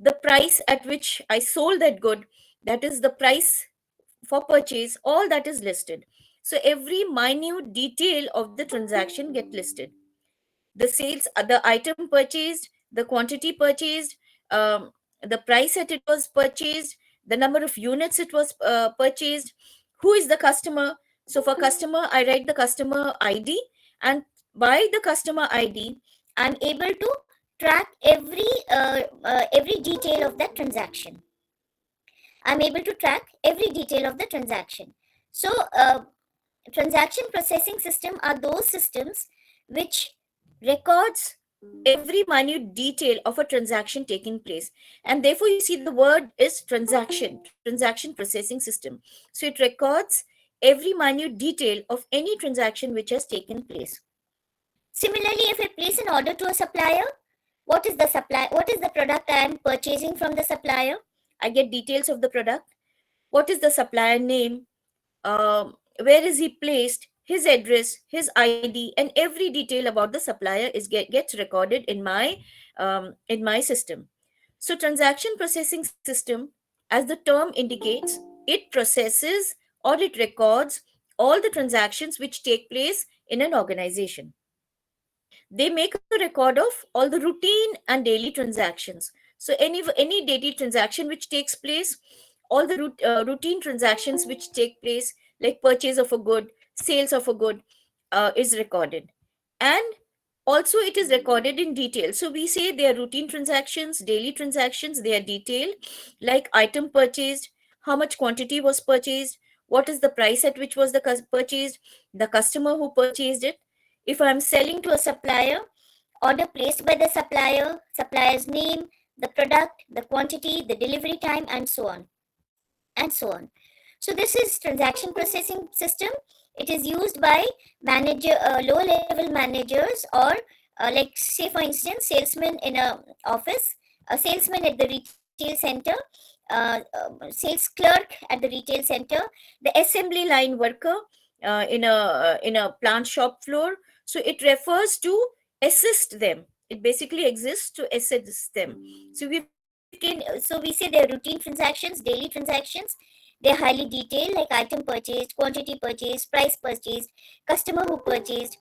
the price at which I sold that good, that is the price for purchase, all that is listed. So every minute detail of the transaction get listed. The sales, the item purchased, the quantity purchased, um, the price at it was purchased, the number of units it was purchased, who is the customer. So for customer, I write the customer ID, and by the customer ID, I'm able to track every detail of that transaction. I'm able to track every detail of the transaction. So, transaction processing system are those systems which records every minute detail of a transaction taking place, and therefore you see the word is transaction processing system. So it records every minute detail of any transaction which has taken place. Similarly, if I place an order to a supplier, what is the supply? What is the product I am purchasing from the supplier? I get details of the product. What is the supplier name? Where is he placed? His address, his ID, and every detail about the supplier gets recorded in my system. So, transaction processing system, as the term indicates, it processes or it records all the transactions which take place in an organization. They make a record of all the routine and daily transactions. So any daily transaction which takes place, all the routine transactions which take place, like purchase of a good, sales of a good, is recorded. And also it is recorded in detail. So we say they are routine transactions, daily transactions, they are detailed, like item purchased, how much quantity was purchased, what is the price at which was the purchased, the customer who purchased it. If I am selling to a supplier, order placed by the supplier, supplier's name, the product, the quantity, the delivery time, and so on. And so on. So this is transaction processing system. It is used by lower level managers, or like say for instance, salesman in a office, a salesman at the retail center, sales clerk at the retail center, the assembly line worker in a plant shop floor. So it refers to assist them. It basically exists to assist them. So we say they are routine transactions, daily transactions. They're highly detailed, like item purchased, quantity purchased, price purchased, customer who purchased.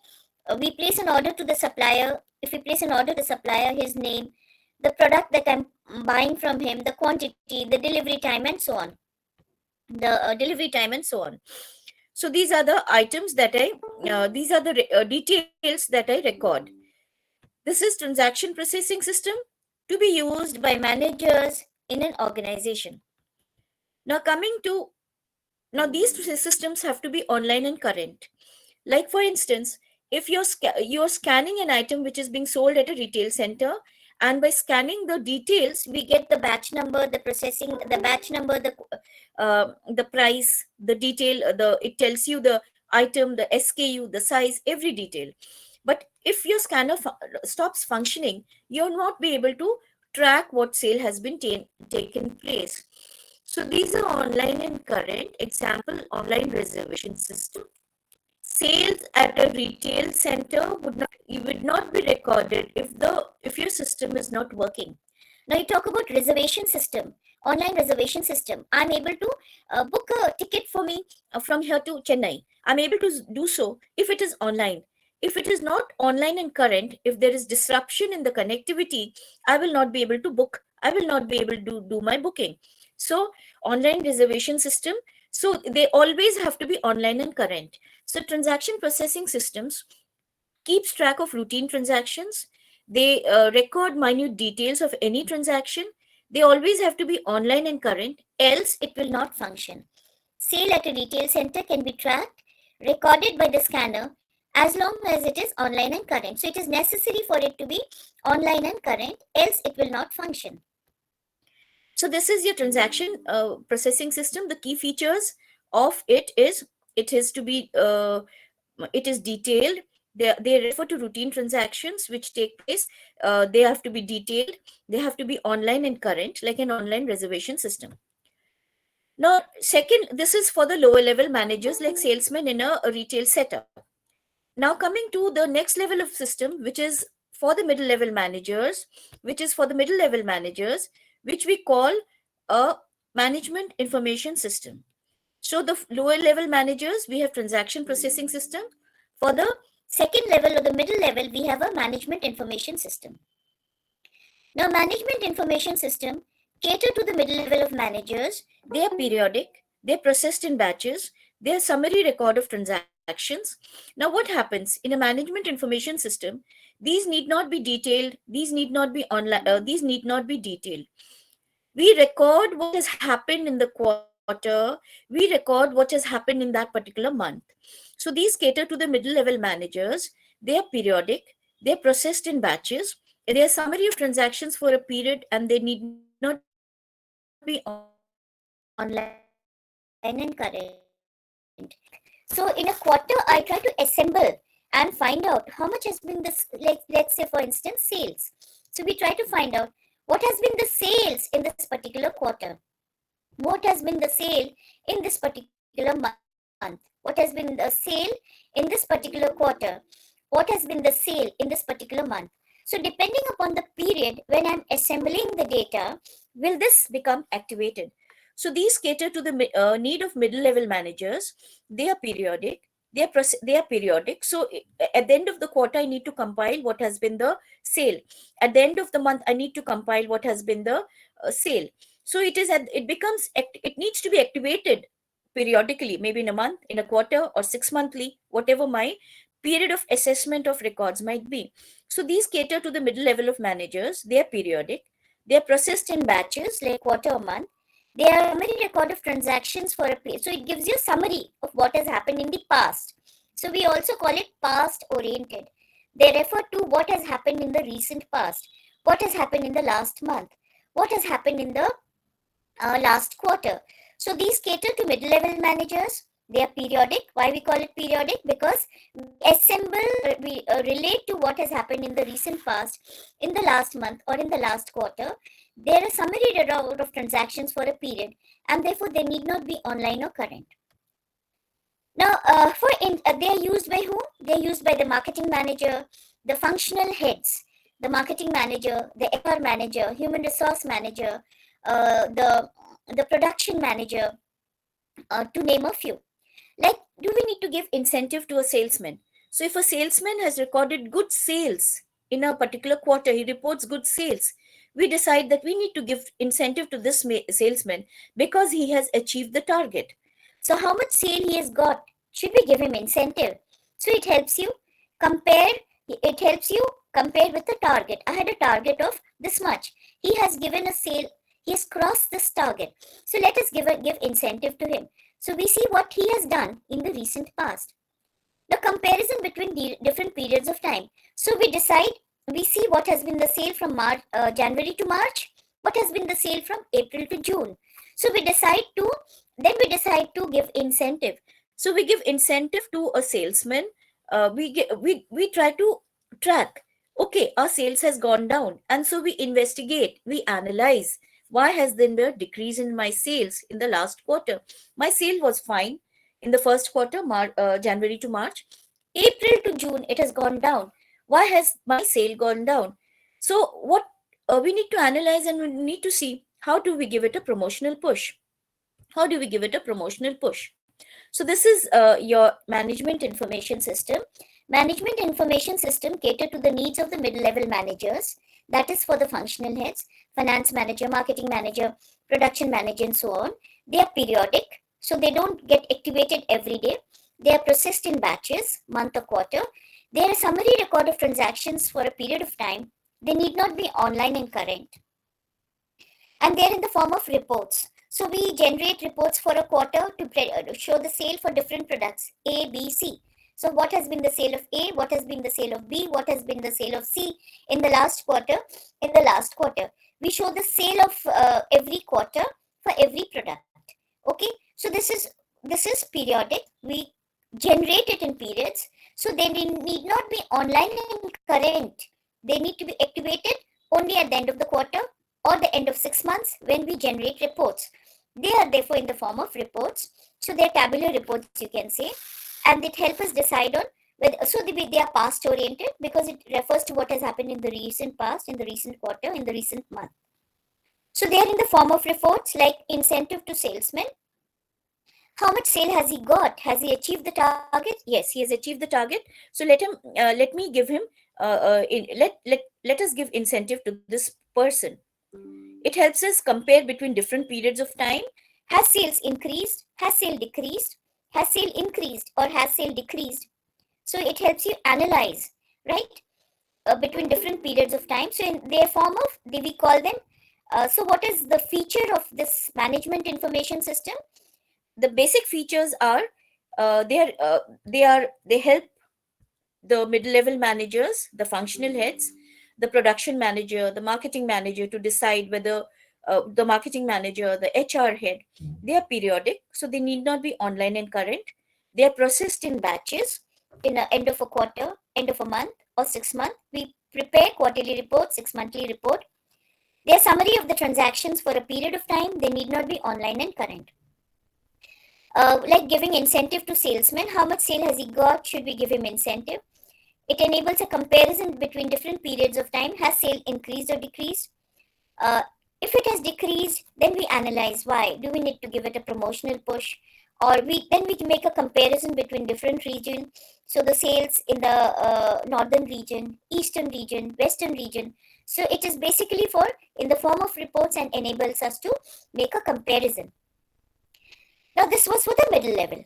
We place an order to the supplier. If we place an order to the supplier, his name, the product that I'm buying from him, the quantity, the delivery time, and so on. So these are the items that these are the details that I record. This is transaction processing system to be used by managers in an organization. Now coming to Now these systems have to be online and current. Like for instance, if you're scanning an item which is being sold at a retail center, and by scanning the details, we get the batch number, the batch number, the price, the detail, the it tells you the item, the SKU, the size, every detail. But if your scanner stops functioning, you'll not be able to track what sale has been taken place. So these are online and current. Example, online reservation system. Sales at a retail center would not be recorded if your system is not working. Now you talk about reservation system, online reservation system. I'm able to book a ticket for me from here to Chennai. I'm able to do so if it is online. If it is not online and current, if there is disruption in the connectivity, I will not be able to book. I will not be able to do my booking. So online reservation system. So they always have to be online and current. So transaction processing systems keeps track of routine transactions. They record minute details of any transaction. They always have to be online and current, else it will not function. Sale at a retail center can be tracked, recorded by the scanner, as long as it is online and current. So it is necessary for it to be online and current, else it will not function. So this is your transaction processing system. The key features of it is to be it is detailed. They refer to routine transactions which take place. They have to be detailed. They have to be online and current, like an online reservation system. Now, second, this is for the lower level managers, like salesmen in a retail setup. Now, coming to the next level of system, which is for the middle level managers, which we call a management information system. So the lower level managers, we have transaction processing system. For the second level or the middle level, we have a management information system. Now, management information system cater to the middle level of managers. They are periodic, they're processed in batches, they're summary record of transactions. Now, what happens in a management information system? These need not be detailed, these need not be online, these need not be detailed. We record what has happened in the quarter, we record what has happened in that particular month. So these cater to the middle level managers. They are periodic, they're processed in batches, they are summary of transactions for a period, and they need not be online and current. So in a quarter, I try to assemble and find out how much has been this, let's say for instance, sales. So we try to find out what has been the sales in this particular quarter. What has been the sale in this particular month? What has been the sale in this particular quarter? What has been the sale in this particular month? So depending upon the period when I'm assembling the data, will this become activated? So these cater to the need of middle level managers. They are periodic. They are periodic. So at the end of the quarter, I need to compile what has been the sale. At the end of the month, I need to compile what has been the sale. So it needs to be activated periodically, maybe in a month, in a quarter, or 6 monthly, whatever my period of assessment of records might be. So these cater to the middle level of managers. They are periodic, they are processed in batches like quarter or month. They are summary record of transactions for a period. So it gives you a summary of what has happened in the past. So we also call it past oriented. They refer to what has happened in the recent past, what has happened in the last month, what has happened in the last quarter. So these cater to middle level managers. They are periodic. Why we call it periodic? Because we assemble, we relate to what has happened in the recent past, in the last month, or in the last quarter. There are summary record of transactions for a period, and therefore they need not be online or current. Now, they are used by whom? They are used by the marketing manager, the functional heads, the marketing manager, the HR manager, human resource manager, the production manager, to name a few. Like, do we need to give incentive to a salesman? So if a salesman has recorded good sales in a particular quarter, he reports good sales, we decide that we need to give incentive to this salesman because he has achieved the target. So how much sale he has got, should we give him incentive? So it helps you compare, with the target. I had a target of this much, he has given a sale, he has crossed this target, so let us give incentive to him. So we see what he has done in the recent past. The comparison between different periods of time. So we see what has been the sale from January to March, what has been the sale from April to June. So we decide to give incentive. So we give incentive to a salesman. We try to track. Okay, our sales has gone down, and so we investigate, we analyze. Why has there been a decrease in my sales in the last quarter? My sale was fine in the first quarter, January to March. April to June, it has gone down. Why has my sale gone down? So what we need to analyze, and we need to see, how do we give it a promotional push? How do we give it a promotional push? So this is your management information system. Management information system cater to the needs of the middle level managers. That is for the functional heads, finance manager, marketing manager, production manager, and so on. They are periodic, so they don't get activated every day. They are processed in batches, month or quarter. They are a summary record of transactions for a period of time. They need not be online and current. And they're in the form of reports. So we generate reports for a quarter to show the sale for different products, A, B, C. So what has been the sale of A, what has been the sale of B, what has been the sale of C in the last quarter? In the last quarter, we show the sale of every quarter for every product. Okay, so this is periodic. We generate it in periods. So they need not be online and current. They need to be activated only at the end of the quarter or the end of 6 months when we generate reports. They are therefore in the form of reports. So they are tabular reports, you can say, and it helps us decide on whether, so they are past oriented because it refers to what has happened in the recent past, in the recent quarter, in the recent month. So they are in the form of reports like incentive to salesman. How much sale has he got? Has he achieved the target? Yes, he has achieved the target. So let me give him, let us give incentive to this person. It helps us compare between different periods of time. Has sales increased? Has sale decreased? Has sale increased or has sale decreased? So it helps you analyze, right, between different periods of time. So in their form of, we call them. So what is the feature of this management information system? The basic features are, they help the middle level managers, the functional heads, the production manager, the marketing manager to decide whether, the marketing manager, the HR head, they are periodic, so they need not be online and current. They are processed in batches. In the end of a quarter, end of a month, or 6 month, we prepare quarterly report, 6 monthly report. Their summary of the transactions for a period of time. They need not be online and current. Like giving incentive to salesman. How much sale has he got? Should we give him incentive? It enables a comparison between different periods of time. Has sale increased or decreased? Uh, if it has decreased, then we analyze why. Do we need to give it a promotional push? Or we can make a comparison between different regions. So the sales in the northern region, eastern region, western region. So it is basically for in the form of reports and enables us to make a comparison. Now this was for the middle level.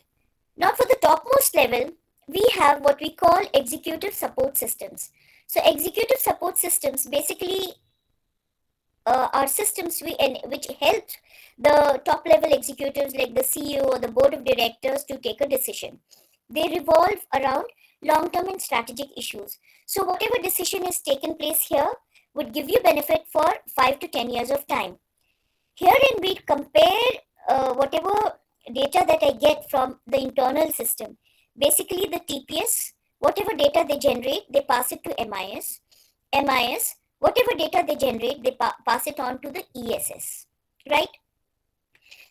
Now for the topmost level, we have what we call executive support systems. So executive support systems basically are systems which help the top level executives like the CEO or the board of directors to take a decision. They revolve around long term and strategic issues. So whatever decision is taken place here would give you benefit for 5 to 10 years of time. Herein we compare whatever data that I get from the internal system. Basically the TPS, whatever data they generate, they pass it to MIS. MIS, whatever data they generate, they pass it on to the ESS, right?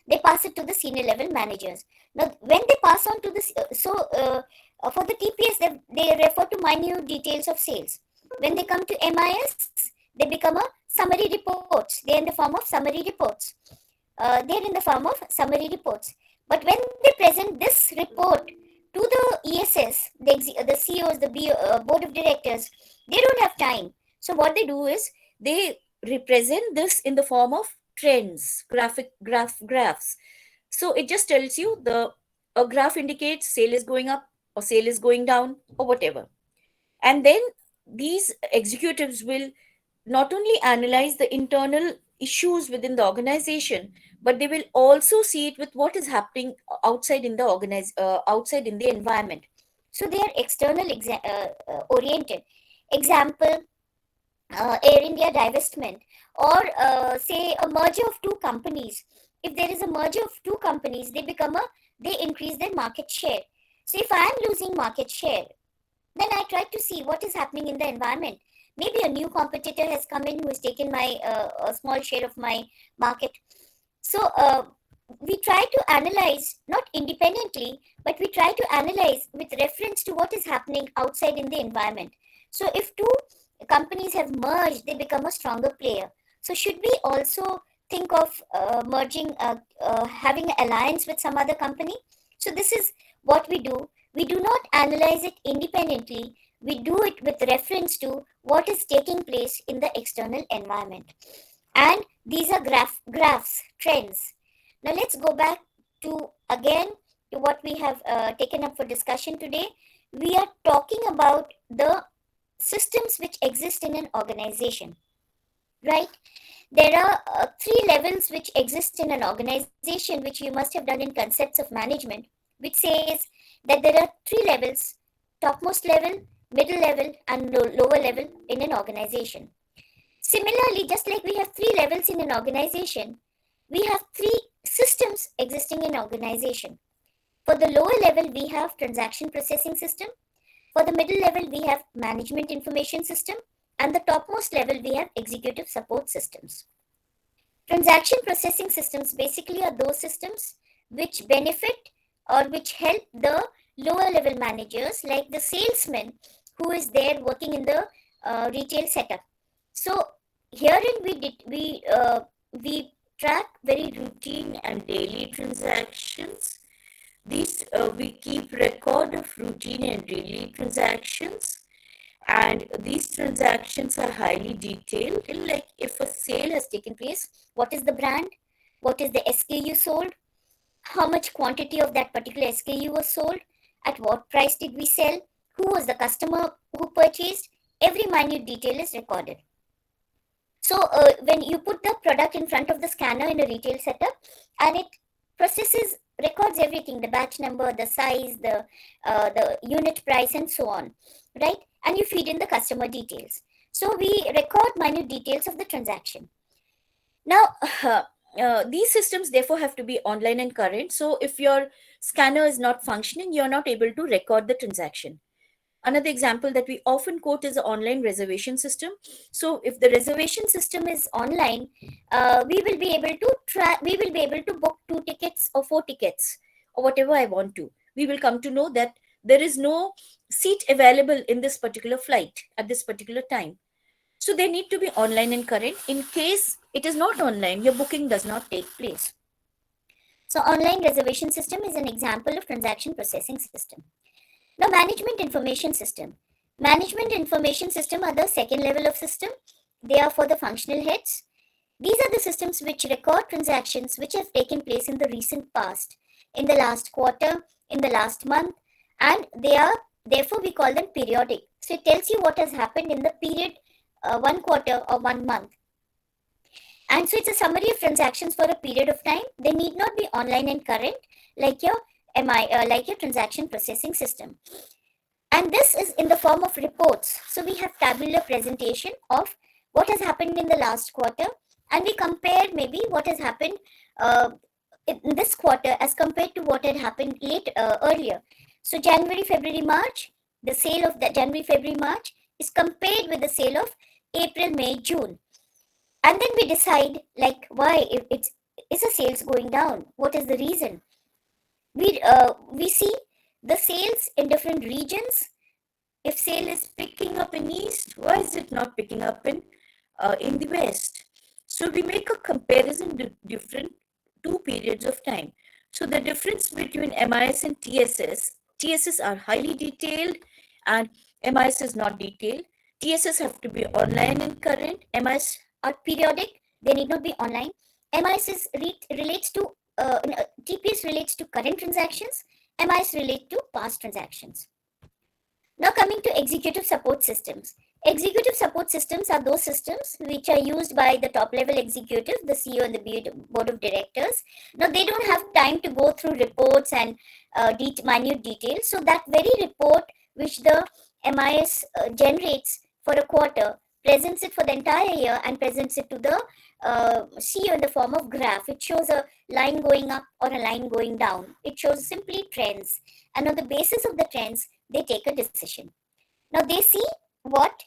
They pass it to the senior level managers. Now, when they pass on to this, for the TPS, they refer to minute details of sales. When they come to MIS, they become a summary reports. They're in the form of summary reports. But when they present this report to the ESS, the CEOs, the board of directors, they don't have time. So what they do is they represent this in the form of trends, graphs. So it just tells you, the a graph indicates sale is going up or sale is going down or whatever. And then these executives will not only analyze the internal issues within the organization, but they will also see it with what is happening outside in the environment. So they are external oriented. Example, Air India divestment, or say a merger of two companies. If there is a merger of two companies, they increase their market share. So if I am losing market share, then I try to see what is happening in the environment. Maybe a new competitor has come in who has taken my a small share of my market. So we try to analyze not independently, but we try to analyze with reference to what is happening outside in the environment. So if two companies have merged, they become a stronger player. So should we also think of having an alliance with some other company? So this is what we do. We do not analyze it independently. We do it with reference to what is taking place in the external environment. And these are graphs, trends. Now let's go back to again to what we have taken up for discussion today. We are talking about the systems which exist in an organization, right? There are three levels which exist in an organization, which you must have done in concepts of management, which says that there are three levels: topmost level, middle level, and lower level in an organization. Similarly, just like we have three levels in an organization, we have three systems existing in organization. For the lower level, we have transaction processing system. For the middle level, we have management information system. And the topmost level, we have executive support systems. Transaction processing systems basically are those systems which benefit or which help the lower level managers, like the salesman who is there working in the retail setup. So herein we track very routine and daily transactions. These we keep record of routine and daily transactions, and these transactions are highly detailed. Like if a sale has taken place, what is the brand, what is the SKU sold, how much quantity of that particular SKU was sold, at what price did we sell, who was the customer who purchased. Every minute detail is recorded. So when you put the product in front of the scanner in a retail setup, and it processes, records everything, the batch number, the size, the unit price, and so on, right? And you feed in the customer details. So we record minute details of the transaction. now these systems therefore have to be online and current. So if your scanner is not functioning, you're not able to record the transaction. Another example that we often quote is the online reservation system. So if the reservation system is Online, we will be able to we will be able to book 2 tickets or 4 tickets or whatever I want to, we will come to know that there is no seat available in this particular flight at this particular time. So they need to be online and current. In case it is not online, your booking does not take place. So online reservation system is an example of transaction processing system. Now management information system. Management information system are the second level of system. They are for the functional heads. These are the systems which record transactions which have taken place in the recent past, in the last quarter, in the last month, and they are, therefore we call them periodic. So it tells you what has happened in the period, 1 quarter or 1 month. And so it's a summary of transactions for a period of time. They need not be online and current like your like your transaction processing system. And this is in the form of reports. So we have tabular presentation of what has happened in the last quarter, and we compare maybe what has happened in this quarter as compared to what had happened earlier. So January, February, March, the sale of the January, February, March is compared with the sale of April, May, June. And then we decide like why it's is the sales going down? What is the reason? We see the sales in different regions. If sale is picking up in east, why is it not picking up in the west? So we make a comparison to different 2 periods of time. So the difference between MIS and TSS are highly detailed and MIS is not detailed. TSS have to be online and current. MIS are periodic, they need not be online. MIS relates to TPS relates to current transactions, MIS relate to past transactions. Now coming to executive support systems. Executive support systems are those systems which are used by the top level executives, the CEO and the board of directors. Now they don't have time to go through reports and minute details. So that very report which the MIS generates for a quarter, presents it for the entire year and presents it to the CEO in the form of graph. It shows a line going up or a line going down. It shows simply trends. And on the basis of the trends, they take a decision. Now they see what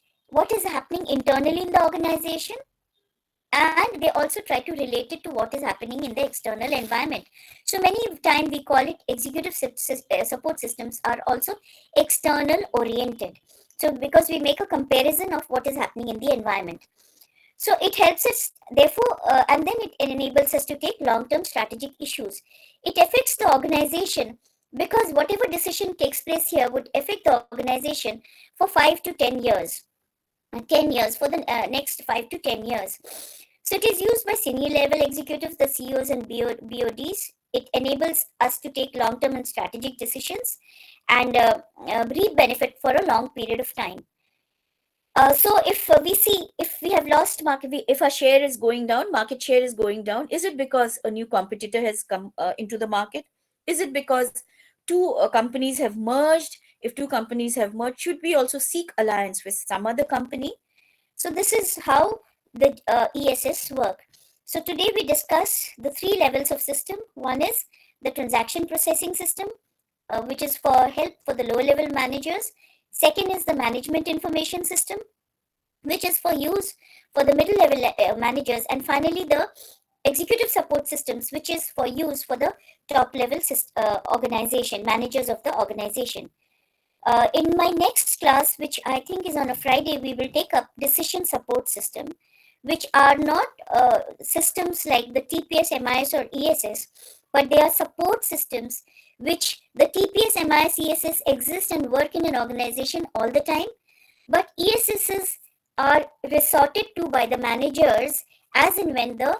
is happening internally in the organization, and they also try to relate it to what is happening in the external environment. So many times we call it executive support systems are also external oriented. So because we make a comparison of what is happening in the environment. So it helps us, therefore, and then it enables us to take long-term strategic issues. It affects the organization because whatever decision takes place here would affect the organization for 5 to 10 years. 10 years for the next 5 to 10 years. So it is used by senior level executives, the CEOs and BODs. It enables us to take long-term and strategic decisions and reap benefit for a long period of time. So if we see, if we have lost market, if our share is going down, market share is going down, is it because a new competitor has come into the market? Is it because two companies have merged? If two companies have merged, should we also seek alliance with some other company? So this is how the ESS work. So today we discuss the 3 levels of system. One is the transaction processing system, which is for help for the low level managers. Second is the management information system, which is for use for the middle level managers. And finally, the executive support systems, which is for use for the top level organization, managers of the organization. In my next class, which I think is on a Friday, we will take up decision support system, which are not systems like the TPS, MIS, or ESS, but they are support systems which the TPS, MIS, ESS exist and work in an organization all the time, but ESSs are resorted to by the managers as and when the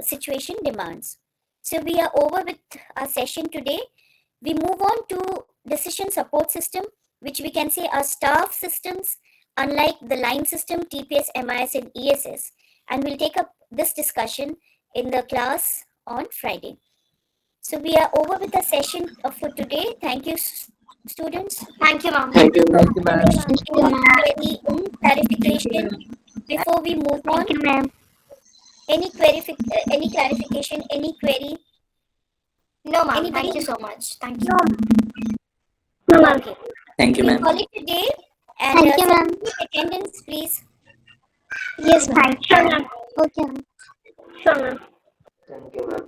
situation demands. So we are over with our session today. We move on to decision support system, which we can say are staff systems, unlike the line system, TPS, MIS, and ESS. And we'll take up this discussion in the class on Friday. So we are over with the session for today. Thank you, students. Thank you, ma'am. Thank you, ma'am. Thank you, ma'am. Thank you, Any ma'am. query, any Thank you, clarification ma'am. before we move on? Thank you, ma'am. Any clarification, any query? No, ma'am. Anybody? Thank you so much. Thank you. No, ma'am. Okay. Thank you, We ma'am. call it a day. And Thank you, ma'am. attendance, please. Yes, ma'am. Sure, ma'am. Okay, ma'am. Sure, ma'am. Thank you, ma'am.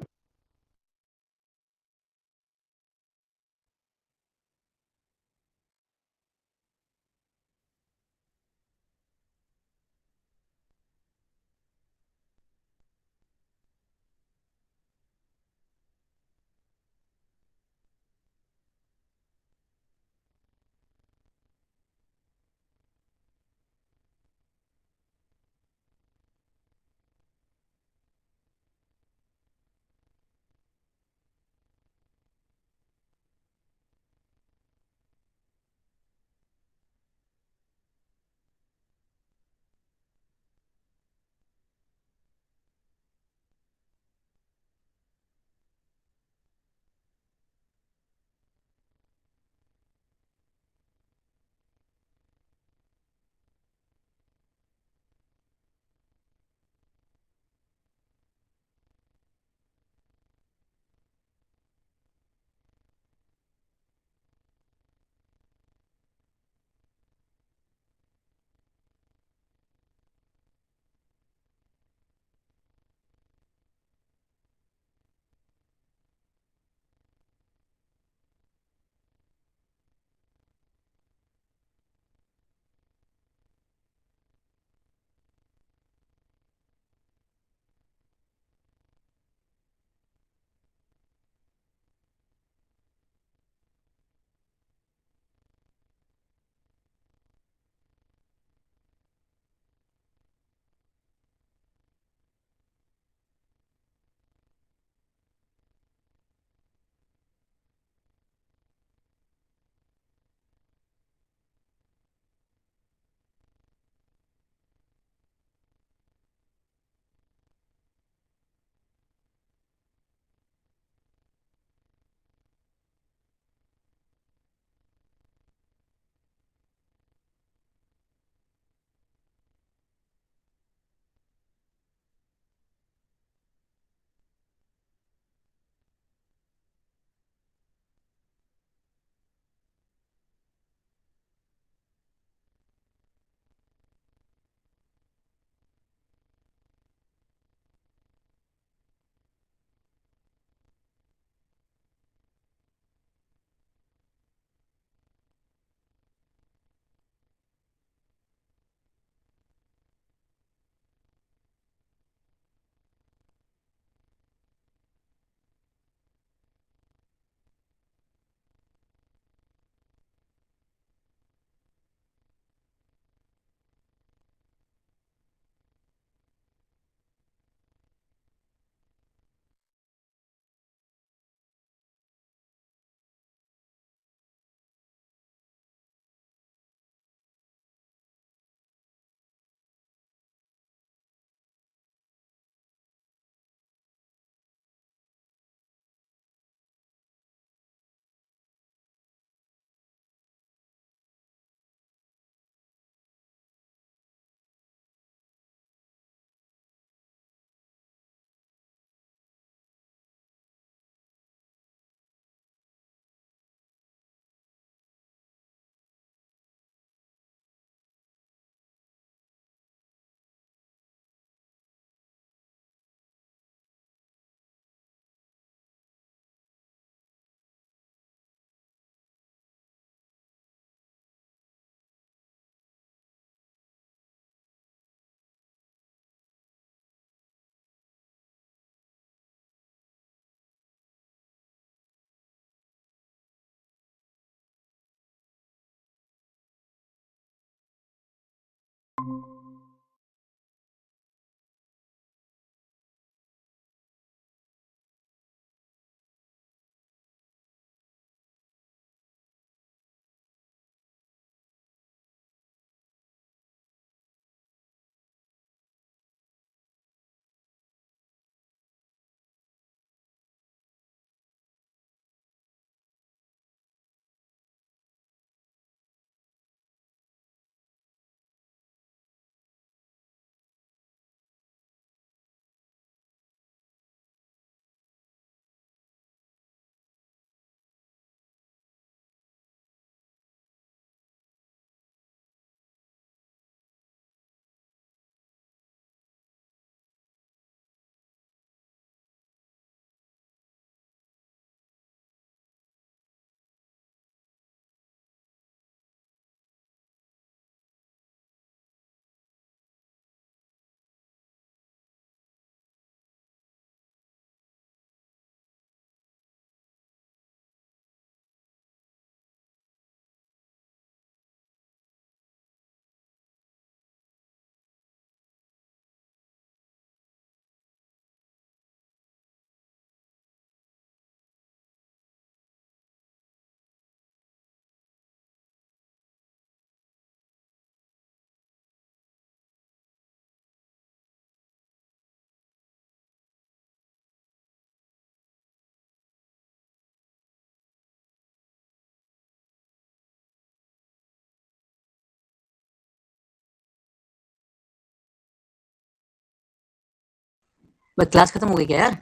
बस class खत्म हो गई क्या यार?